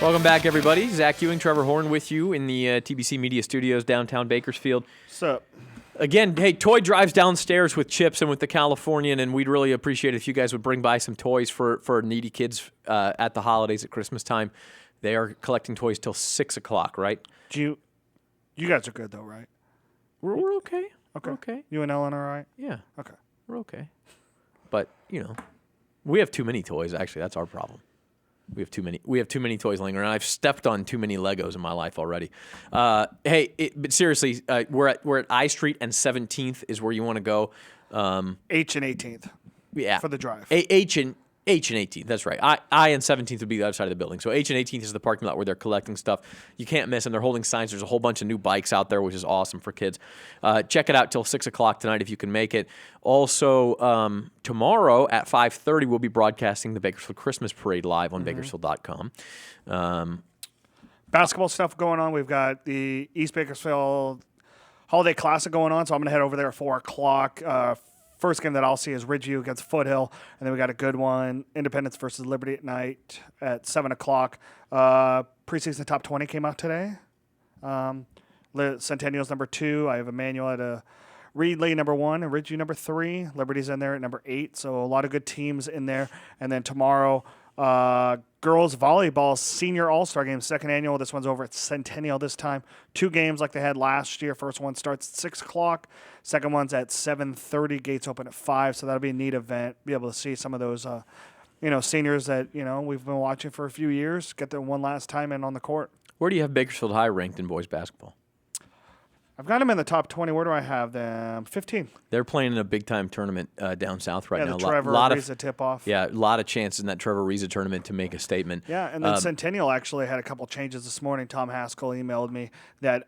Welcome back, everybody. Zach Ewing, Trevor Horn with you in the TBC Media Studios, downtown Bakersfield. What's up? Again, hey, toy drives downstairs with Chips and with the Californian, and we'd really appreciate it if you guys would bring by some toys for needy kids at the holidays at Christmas time. They are collecting toys till 6 o'clock, right? You guys are good, though, right? We're okay. Okay. We're okay. You and Ellen are all right? Yeah. Okay. We're okay. But, we have too many toys, actually. That's our problem. We have too many toys laying around. I've stepped on too many Legos in my life already. But seriously, we're at I Street and 17th is where you want to go. H and 18th. Yeah, for the drive. H and 18th. That's right. I and 17th would be the other side of the building. So H and 18th is the parking lot where they're collecting stuff. You can't miss them. They're holding signs. There's a whole bunch of new bikes out there, which is awesome for kids. Check it out till 6 o'clock tonight if you can make it. Also, tomorrow at 5:30, we'll be broadcasting the Bakersfield Christmas Parade live on Bakersfield.com. Basketball stuff going on. We've got the East Bakersfield Holiday Classic going on, so I'm going to head over there at 4 o'clock. First game that I'll see is Ridgeview against Foothill, and then we got a good one, Independence versus Liberty at night at 7 o'clock. Preseason Top 20 came out today. Centennial's number 2. I have Emmanuel at a Reedley number 1 and Ridgeview number 3. Liberty's in there at number 8, so a lot of good teams in there. And then tomorrow, girls volleyball senior all-star game, second annual. This one's over at Centennial this time. 2 games like they had last year. First one starts at 6 o'clock. Second one's at 7:30. Gates open at 5, so that'll be a neat event. Be able to see some of those, seniors that, we've been watching for a few years get their one last time in on the court. Where do you have Bakersfield High ranked in boys basketball? I've got them in the top 20. Where do I have them? 15. They're playing in a big-time tournament down south right now. The Trevor Ariza tip-off. Yeah, a lot of chances in that Trevor Ariza tournament to make a statement. Yeah, and then Centennial actually had a couple changes this morning. Tom Haskell emailed me that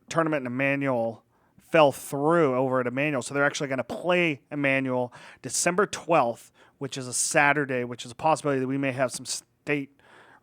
tournament in Emmanuel fell through over at Emmanuel, so they're actually going to play Emmanuel December 12th, which is a Saturday, which is a possibility that we may have some state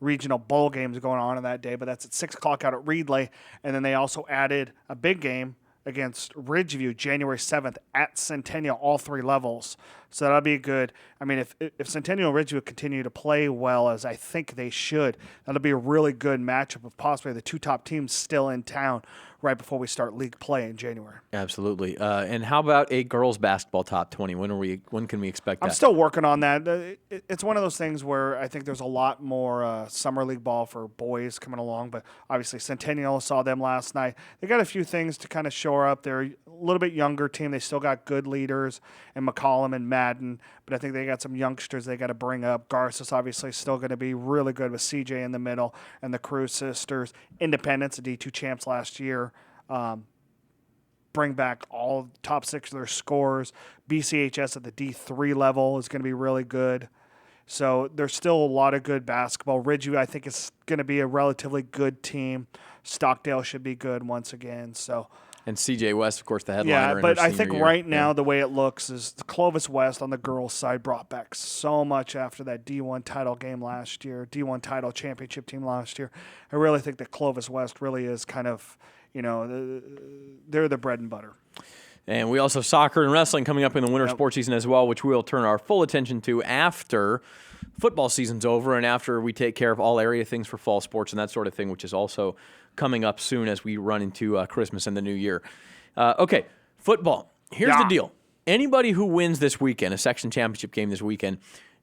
regional bowl games going on that day, but that's at 6 o'clock out at Reedley. And then they also added a big game against Ridgeview January 7th at Centennial, all 3 levels. So that'll be good. I mean, if Centennial and Ridgeview continue to play well, as I think they should, that'll be a really good matchup of possibly the 2 top teams still in town right before we start league play in January. Absolutely. And how about a girls basketball top 20? When can we expect that? I'm still working on that. It's one of those things where I think there's a lot more summer league ball for boys coming along, but obviously Centennial, saw them last night. They got a few things to kind of shore up. They're a little bit younger team. They still got good leaders in McCollum and Madden, but I think they got some youngsters they got to bring up. Garces obviously still going to be really good with CJ in the middle and the Cruz sisters. Independence, the D2 champs last year. Bring back all top 6 of their scores. BCHS at the D3 level is going to be really good. So there's still a lot of good basketball. Ridgeview, I think, is going to be a relatively good team. Stockdale should be good once again. And CJ West, of course, the headliner. Yeah, but I think year. right now the way it looks is the Clovis West on the girls' side brought back so much after that D1 title game last year, D1 title championship team last year. I really think that Clovis West really is kind of, they're the bread and butter. And we also have soccer and wrestling coming up in the winter sports season as well, which we'll turn our full attention to after football season's over and after we take care of all area things for fall sports and that sort of thing, which is also coming up soon as we run into Christmas and the new year. Okay, football. Here's the deal. Anybody who wins this weekend, a section championship game this weekend,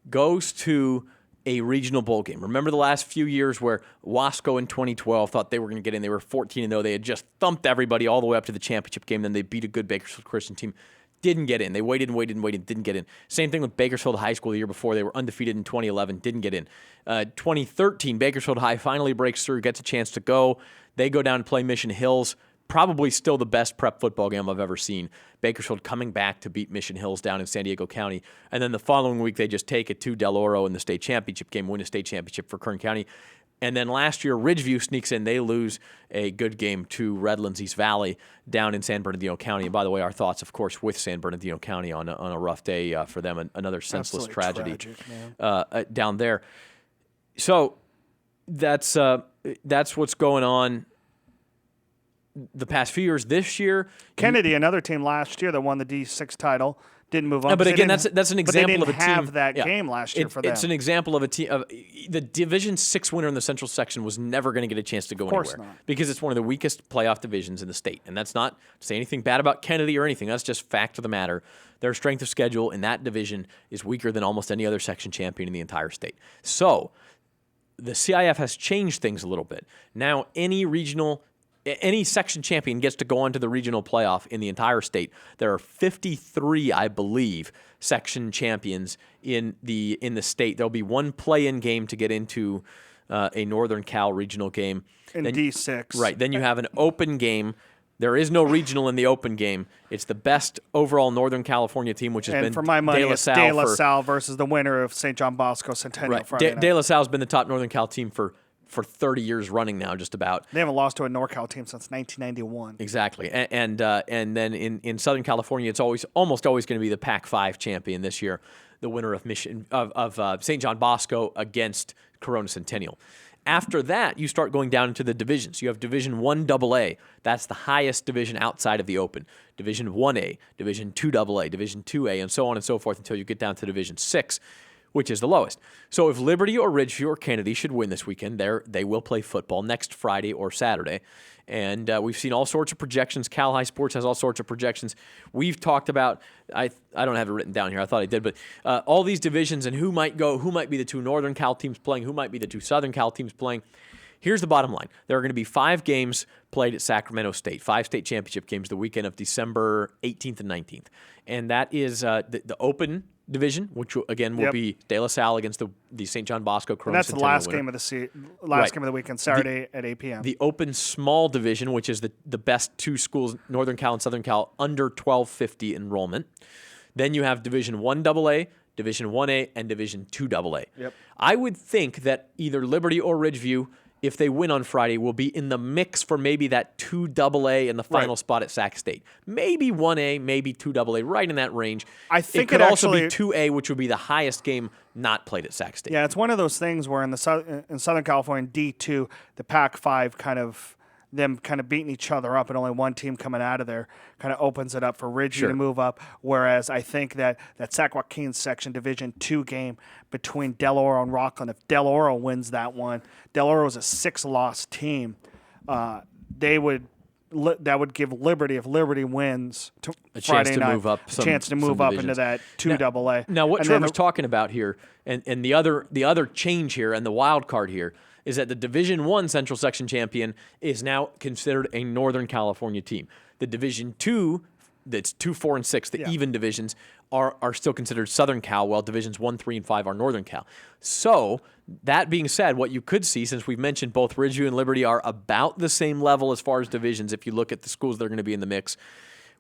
goes to a regional bowl game. Remember the last few years where Wasco in 2012 thought they were going to get in. They were 14-0. They had just thumped everybody all the way up to the championship game. Then they beat a good Bakersfield Christian team. Didn't get in. They waited and waited and waited, didn't get in. Same thing with Bakersfield High School the year before. They were undefeated in 2011, didn't get in. 2013, Bakersfield High finally breaks through, gets a chance to go. They go down and play Mission Hills. Probably still the best prep football game I've ever seen. Bakersfield coming back to beat Mission Hills down in San Diego County. And then the following week, they just take it to Del Oro in the state championship game, win a state championship for Kern County. And then last year, Ridgeview sneaks in. They lose a good game to Redlands East Valley down in San Bernardino County. And by the way, our thoughts, of course, with San Bernardino County on a rough day for them, another senseless tragedy down there. So that's what's going on the past few years. This year, Kennedy, another team last year that won the D6 title, didn't move on. Yeah, but 'cause they again, didn't- that's an but they example of a didn't team. have that game last year for them. It's an example of a team. The Division 6 winner in the Central section was never going to get a chance to go course anywhere not. because it's one of the weakest playoff divisions in the state. And that's not to say anything bad about Kennedy or anything. That's just fact of the matter. Their strength of schedule in that division is weaker than almost any other section champion in the entire state. So the CIF has changed things a little bit. Now any section champion gets to go on to the regional playoff in the entire state. There are 53, I believe, section champions in the state. There'll be one play-in game to get into a Northern Cal regional game. In D6. Right. Then you have an open game. There is no regional in the open game. It's the best overall Northern California team, which has been for my money, De La it's Salle De La Salle versus the winner of St. John Bosco Centennial Right. Friday night. De La Salle's been the top Northern Cal team for 30 years running now, just about. They haven't lost to a NorCal team since 1991. Exactly, and then in Southern California, it's almost always going to be the Pac-5 champion this year, the winner of St. John Bosco against Corona Centennial. After that, you start going down into the divisions. You have Division 1 AA. That's the highest division outside of the Open. Division 1A, Division 2 AA, Division 2A, and so on and so forth until you get down to Division 6, which is the lowest. So if Liberty or Ridgeview or Kennedy should win this weekend, they will play football next Friday or Saturday. And we've seen all sorts of projections. Cal High Sports has all sorts of projections. We've talked about, I don't have it written down here. I thought I did, but all these divisions and who might go, who might be the two Northern Cal teams playing, who might be the two Southern Cal teams playing. Here's the bottom line. There are going to be 5 games played at Sacramento State, 5 state championship games the weekend of December 18th and 19th. And that is the Open division, which again will be De La Salle against the St. John Bosco Corona. And that's the Centennial last winner. game of the game of the weekend, Saturday at 8 p.m. The Open Small Division, which is the best 2 schools, Northern Cal and Southern Cal, under 1250 enrollment. Then you have Division 1 AA, Division 1A, and Division 2 AA. Yep. I would think that either Liberty or Ridgeview, if they win on Friday, will be in the mix for maybe that 2 AA and the final spot at Sac State. Maybe 1A, maybe 2 AA, right in that range. I think it could it also be actually- 2A, which would be the highest game not played at Sac State. Yeah, it's one of those things where in Southern California, D2, the Pac-5 kind of beating each other up and only one team coming out of there kind of opens it up for Ridgeview to move up. Whereas I think that Sac Joaquin section Division 2 game between Del Oro and Rockland, if Del Oro wins that one, Del Oro is a 6-loss team. That would give Liberty, if Liberty wins A chance Friday to night, move up a chance to move up into that 2 AA. Now, what And then Trevor's talking about here, and the other change here, and the wild card here, is that the Division 1 Central Section champion is now considered a Northern California team. The Division 2, that's 2, 4, and 6, the even divisions, are still considered Southern Cal, while Divisions 1, 3, and 5 are Northern Cal. So, that being said, what you could see, since we've mentioned both Ridgeview and Liberty are about the same level as far as divisions, if you look at the schools that are going to be in the mix,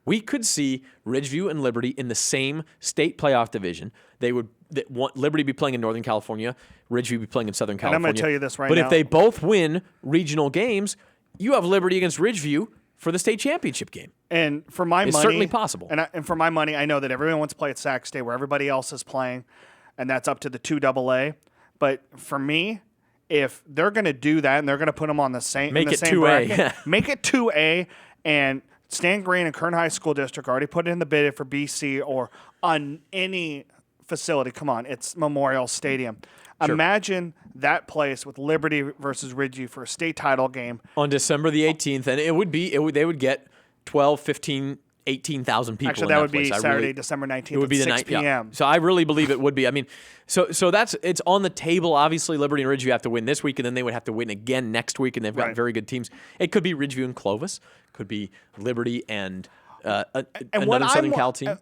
we could see Ridgeview and Liberty in the same state playoff division. Liberty be playing in Northern California, Ridgeview be playing in Southern California. And I'm going to tell you this right now. But now. if they both win regional games, you have Liberty against Ridgeview for the state championship game. And for my It's money, certainly possible. And for my money, I know that everyone wants to play at Sac State where everybody else is playing, and that's up to the 2 AA. But for me, if they're going to do that and they're going to put them on the same, Make in the it same 2A. bracket, make it 2A. And Stan Green and Kern High School District already put in the bid for BC or on any facility. Come on, it's Memorial Stadium. Sure. Imagine that place with Liberty versus Ridgeview for a state title game. On December the 18th, and they would get 12, 15, 18,000 people Actually, in that that would place. be Saturday, December 19th It would be at the 6 night, p.m. So I really believe it would be. I mean, so it's on the table. Obviously, Liberty and Ridgeview have to win this week, and then they would have to win again next week, and they've got very good teams. It could be Ridgeview and Clovis. Could be Liberty and another Southern Cal team.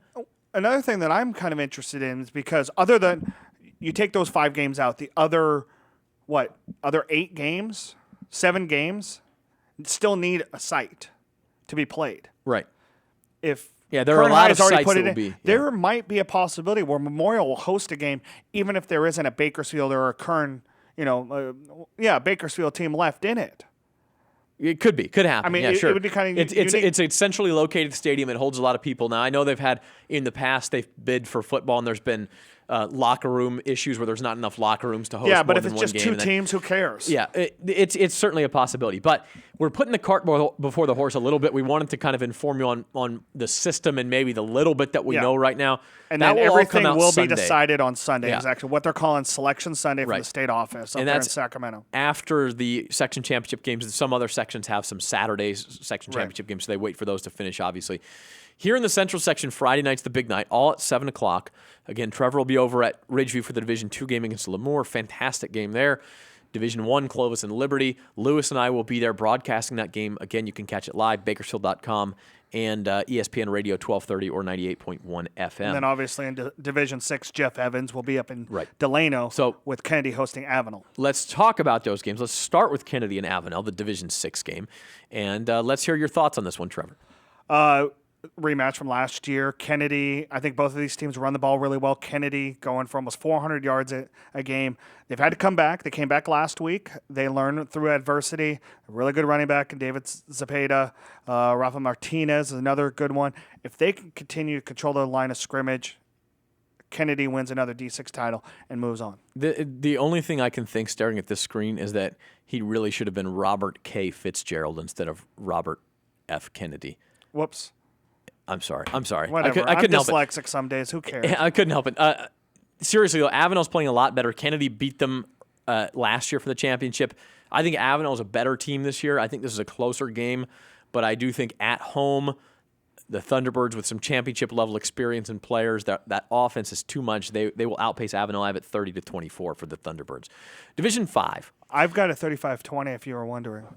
Another thing that I'm kind of interested in is because other than you take those 5 games out, the other 8 games, 7 games, still need a site to be played. Right. If there are a lot of sites that will be. There might be a possibility where Memorial will host a game, even if there isn't a Bakersfield or a Kern, Bakersfield team left in it. It could be. Could happen. I mean, yeah, it sure. would be kind of it's a centrally located stadium. It holds a lot of people. Now, I know they've had, in the past, they've bid for football, and there's been locker room issues where there's not enough locker rooms to host. Yeah, but more if than it's one just game, two and then- teams, who cares? Yeah, it's certainly a possibility. But we're putting the cart before the horse a little bit. We wanted to kind of inform you on the system and maybe the little bit that we know right now. And that then will all everything come out will Sunday. be decided on Sunday. Yeah. Exactly what they're calling Selection Sunday from Right. the state office up And there in that's Sacramento. After the section championship games, and some other sections have some Saturdays section championship games, so they wait for those to finish, obviously. Here in the Central section, Friday night's the big night, all at 7 o'clock. Again, Trevor will be over at Ridgeview for the Division II game against Lemoore. Fantastic game there. Division I, Clovis and Liberty. Lewis and I will be there broadcasting that game. Again, you can catch it live, Bakersfield.com and ESPN Radio 1230 or 98.1 FM. And then obviously in Division 6, Jeff Evans will be up in Delano with Kennedy hosting Avenel. Let's talk about those games. Let's start with Kennedy and Avenel, the Division 6 game. And let's hear your thoughts on this one, Trevor. Rematch from last year. Kennedy, I think both of these teams run the ball really well. Kennedy going for almost 400 yards a game. They've had to come back. They came back last week. They learned through adversity. A really good running back in David Zepeda. Rafa Martinez is another good one. If they can continue to control the line of scrimmage, Kennedy wins another D6 title and moves on. The only thing I can think staring at this screen is that he really should have been Robert K. Fitzgerald instead of Robert F. Kennedy. Whoops. I'm sorry. Whatever. I couldn't help it. I'm dyslexic some days. Who cares? I couldn't help it. Seriously, though, Avenel's playing a lot better. Kennedy beat them last year for the championship. I think Avenel is a better team this year. I think this is a closer game, but I do think at home, the Thunderbirds with some championship-level experience and players, that offense is too much. They will outpace Avenel. I have it 30-24 for the Thunderbirds. Division 5. I've got a 35-20 if you were wondering.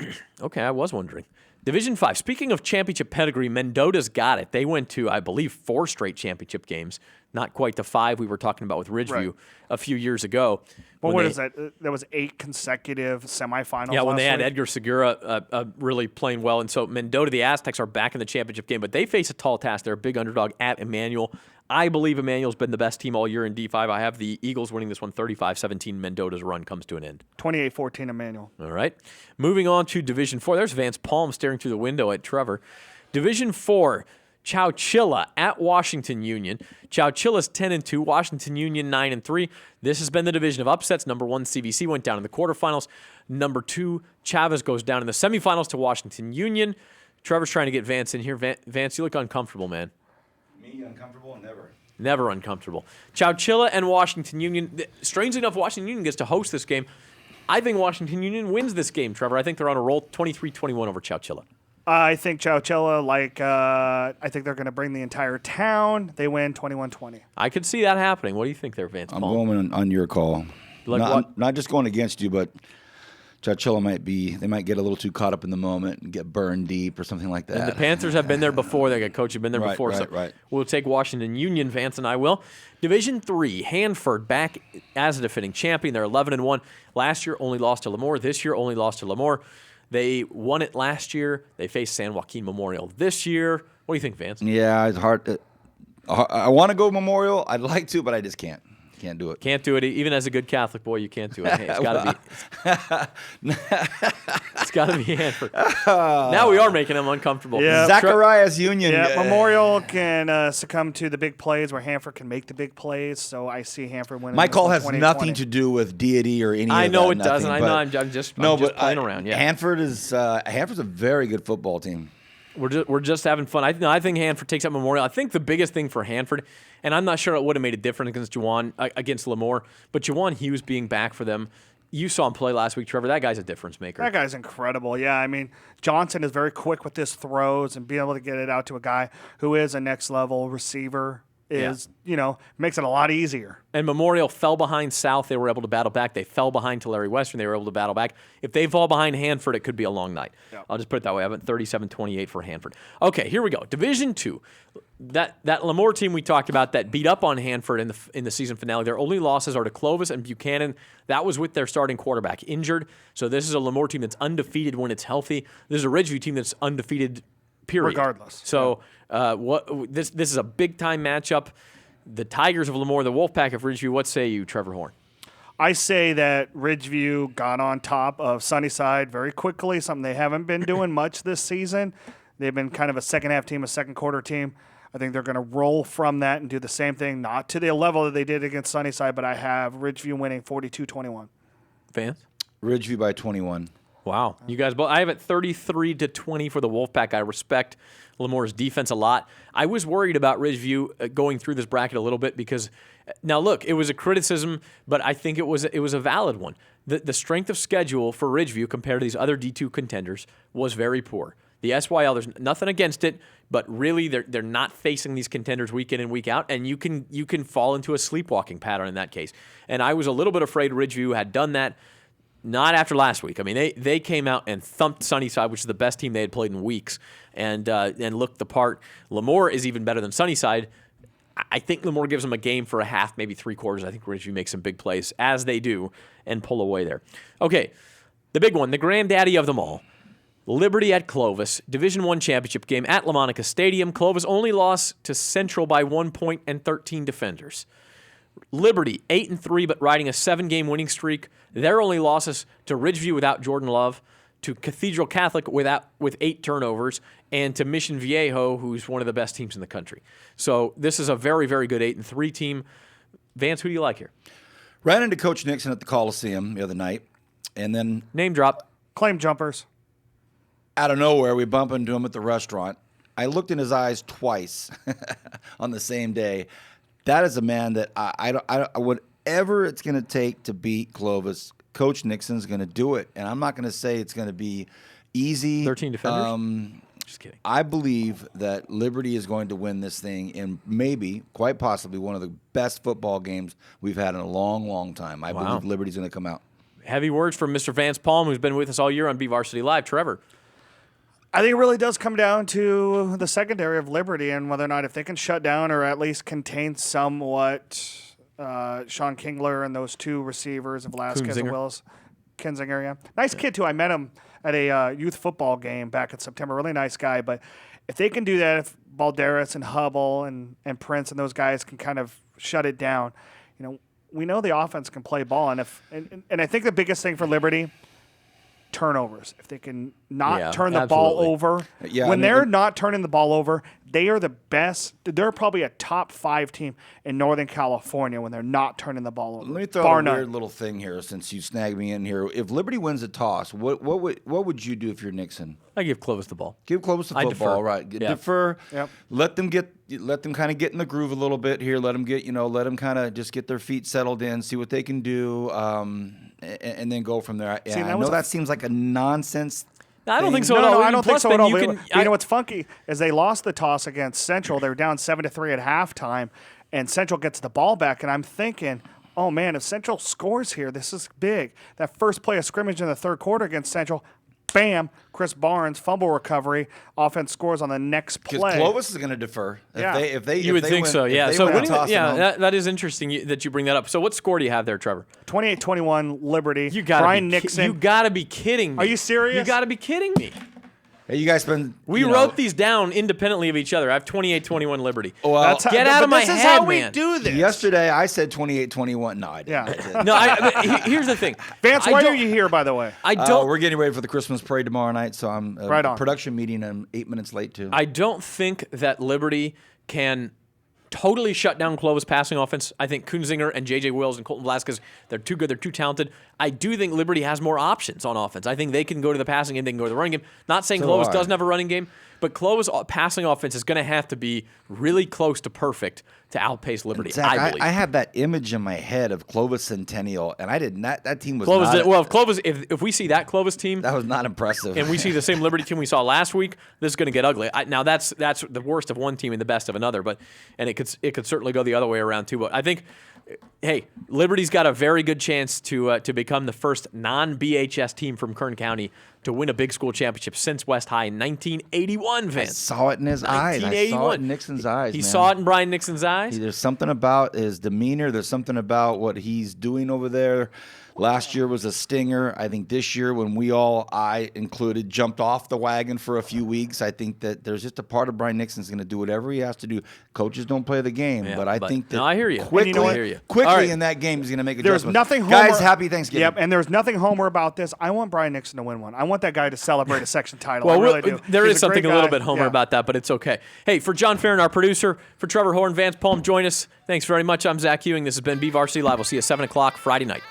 Okay, I was wondering. Division 5. Speaking of championship pedigree, Mendota's got it. They went to, I believe, 4 straight championship games. Not quite the 5 we were talking about with Ridgeview a few years ago. Well, what is that? There was 8 consecutive semifinals. Yeah, when they had week. Edgar Segura really playing well. And so Mendota, the Aztecs, are back in the championship game, but they face a tall task. They're a big underdog at Emmanuel. I believe Emmanuel's been the best team all year in D5. I have the Eagles winning this one 35-17. Mendota's run comes to an end. 28-14 Emmanuel. All right. Moving on to Division 4. There's Vance Palm staring through the window at Trevor. Division 4, Chowchilla at Washington Union. Chowchilla's 10-2, Washington Union 9-3. This has been the division of upsets. Number 1, CVC went down in the quarterfinals. Number 2, Chavez goes down in the semifinals to Washington Union. Trevor's trying to get Vance in here. Vance, you look uncomfortable, man. Me uncomfortable? Never. Never uncomfortable. Chowchilla and Washington Union. Strangely enough, Washington Union gets to host this game. I think Washington Union wins this game, Trevor. I think they're on a roll, 23-21 over Chowchilla. I think Chowchilla, I think they're going to bring the entire town. They win 21-20. I could see that happening. What do you think there, Vance I'm Palm? going on your call. Not just going against you, but Chowchilla might get a little too caught up in the moment and get burned deep or something like that. And the Panthers have been there before. They got coach have been there before. Right. We'll take Washington Union, Vance and I will. Division 3, Hanford back as a defending champion. They're 11-1. Last year only lost to Lemoore. This year only lost to Lemoore. They won it last year. They faced San Joaquin Memorial this year. What do you think, Vance? Yeah, it's hard. I want to go Memorial. I'd like to, but I just can't. Can't do it. Can't do it. Even as a good Catholic boy, you can't do it. Hey, it's got to be. It's got to be Hanford. Now we are making them uncomfortable. Yeah. Zacharias Union. Yeah, Memorial can succumb to the big plays where Hanford can make the big plays. So I see Hanford winning. My call has 20-20. nothing to do with deity or any. I of know that, it doesn't. nothing, I know. I'm just playing around. Yeah. Hanford's a very good football team. We're just having fun. I think Hanford takes up Memorial. I think the biggest thing for Hanford, and I'm not sure it would have made a difference against Lemoore, but Juwan Hughes being back for them. You saw him play last week, Trevor. That guy's a difference maker. That guy's incredible. Yeah, I mean, Johnson is very quick with his throws and being able to get it out to a guy who is a next level receiver makes it a lot easier. And Memorial fell behind South. They were able to battle back. They fell behind Tulare Western. They were able to battle back. If they fall behind Hanford, it could be a long night. Yeah. I'll just put it that way. I have it 37-28 for Hanford. Okay, here we go. Division 2. That Lemoore team we talked about that beat up on Hanford in the season finale, their only losses are to Clovis and Buchanan. That was with their starting quarterback injured. So this is a Lemoore team that's undefeated when it's healthy. This is a Ridgeview team that's undefeated period. Regardless. So this is a big-time matchup. The Tigers of Lemoore, the Wolfpack of Ridgeview. What say you, Trevor Horn? I say that Ridgeview got on top of Sunnyside very quickly, something they haven't been doing much this season. They've been kind of a second-half team, a second-quarter team. I think they're going to roll from that and do the same thing, not to the level that they did against Sunnyside, but I have Ridgeview winning 42-21. Vance? Ridgeview by 21. Wow. You guys both. I have it 33-20 for the Wolfpack. I respect Lemore's defense a lot. I was worried about Ridgeview going through this bracket a little bit because, now look, it was a criticism, but I think it was a valid one. The strength of schedule for Ridgeview compared to these other D2 contenders was very poor. The SYL, there's nothing against it, but really they're not facing these contenders week in and week out, and you can fall into a sleepwalking pattern in that case. And I was a little bit afraid Ridgeview had done that. Not after last week. I mean, they came out and thumped Sunnyside, which is the best team they had played in weeks, and looked the part. Lemore is even better than Sunnyside. I think Lemore gives them a game for a half, maybe 3/4. I think Ridgeview makes some big plays, as they do, and pull away there. Okay, the big one, the granddaddy of them all. Liberty at Clovis, Division I championship game at LaMonica Stadium. Clovis only lost to Central by 1 point and 13 defenders. Liberty, 8-3, but riding a 7-game winning streak. Their only losses to Ridgeview without Jordan Love, to Cathedral Catholic with 8 turnovers, and to Mission Viejo, who's one of the best teams in the country. So this is a very, very good 8-3 team. Vance, who do you like here? Ran into Coach Nixon at the Coliseum the other night, and then Name drop. Claim jumpers. out of nowhere, we bump into him at the restaurant. I looked in his eyes twice on the same day. That is a man that whatever it's going to take to beat Clovis, Coach Nixon's going to do it. And I'm not going to say it's going to be easy. 13 defenders? Just kidding. I believe that Liberty is going to win this thing in maybe, quite possibly, one of the best football games we've had in a long, long time. I believe Liberty's going to come out. Heavy words from Mr. Vance Palm, who's been with us all year on BVarsity Live. Trevor. I think it really does come down to the secondary of Liberty and whether or not if they can shut down or at least contain somewhat Sean Kingler and those 2 receivers of Velasquez and Willis. Kinzinger, yeah. Nice kid, too. I met him at a youth football game back in September. Really nice guy. But if they can do that, if Balderas and Hubble and Prince and those guys can kind of shut it down, we know the offense can play ball. And I think the biggest thing for Liberty, turnovers. If they can not turn the ball over. When they're not turning the ball over, they are the best. They're probably a top 5 team in Northern California when they're not turning the ball over. Let me throw a weird little thing here since you snagged me in here. If Liberty wins a toss, what would you do if you're Nixon? I give Clovis the ball. Give Clovis the football, defer. right? Yeah. Defer. Yep. Let them kind of get in the groove a little bit here. Let them kind of just get their feet settled in, see what they can do, and then go from there. See, I know that seems like a nonsense. I don't think so at at all. No, I don't think so at all. You know what's funky is they lost the toss against Central. They were down 7-3 at halftime, and Central gets the ball back. And I'm thinking, oh man, if Central scores here, this is big. That first play of scrimmage in the third quarter against Central, bam, Chris Barnes, fumble recovery, offense scores on the next play. Because Clovis is going to defer. You would think so, yeah. So that is interesting that you bring that up. So what score do you have there, Trevor? 28-21 Liberty. Nixon. You got to be kidding me. Are you serious? You got to be kidding me. Hey, you guys been. We wrote these down independently of each other. I have 28-21 Liberty. Well, get out of my head, man. This is how we do this. Yesterday, I said 28-21. No, I didn't. Yeah. No, here's the thing. Vance, why are you here, by the way? I don't. We're getting ready for the Christmas parade tomorrow night, so I'm right on. Production meeting. I'm 8 minutes late too. I don't think that Liberty can totally shut down Clovis' passing offense. I think Kunzinger and J.J. Wills and Colton Velasquez, they're too good. They're too talented. I do think Liberty has more options on offense. I think they can go to the passing game. They can go to the running game. Not saying Clovis doesn't have a running game, but Clovis' passing offense is going to have to be really close to perfect to outpace Liberty, Zach, I believe. I have that image in my head of Clovis Centennial, and I did not. That team was Clovis not. If we see that Clovis team, That was not impressive. and we see the same Liberty team we saw last week, this is going to get ugly. Now that's the worst of one team and the best of another, and it could certainly go the other way around too. But I think, hey, Liberty's got a very good chance to become the first non-BHS team from Kern County to win a big school championship since West High in 1981, Vince. I saw it in his eyes. I saw it in Nixon's eyes. He saw it in Brian Nixon's eyes. There's something about his demeanor. There's something about what he's doing over there Last year was a stinger. I think this year, when we all, I included, jumped off the wagon for a few weeks, I think that there's just a part of Brian Nixon's going to do whatever he has to do. Coaches don't play the game, Yeah, but I think that no, I hear you. quickly, And you know what? I hear you. quickly All right. in that game, he's going to make a There's adjustment. nothing Guys, homer- happy Thanksgiving. Yep, and there's nothing homer about this. I want Brian Nixon to win one. I want that guy to celebrate a section title. Well, I really do. there He's is something great a little guy. bit homer Yeah. about that, but it's okay. Hey, for John Farron, our producer, for Trevor Horn, Vance Palm, join us. Thanks very much. I'm Zach Ewing. This has been BVarsity Live. We'll see you at 7 o'clock Friday night.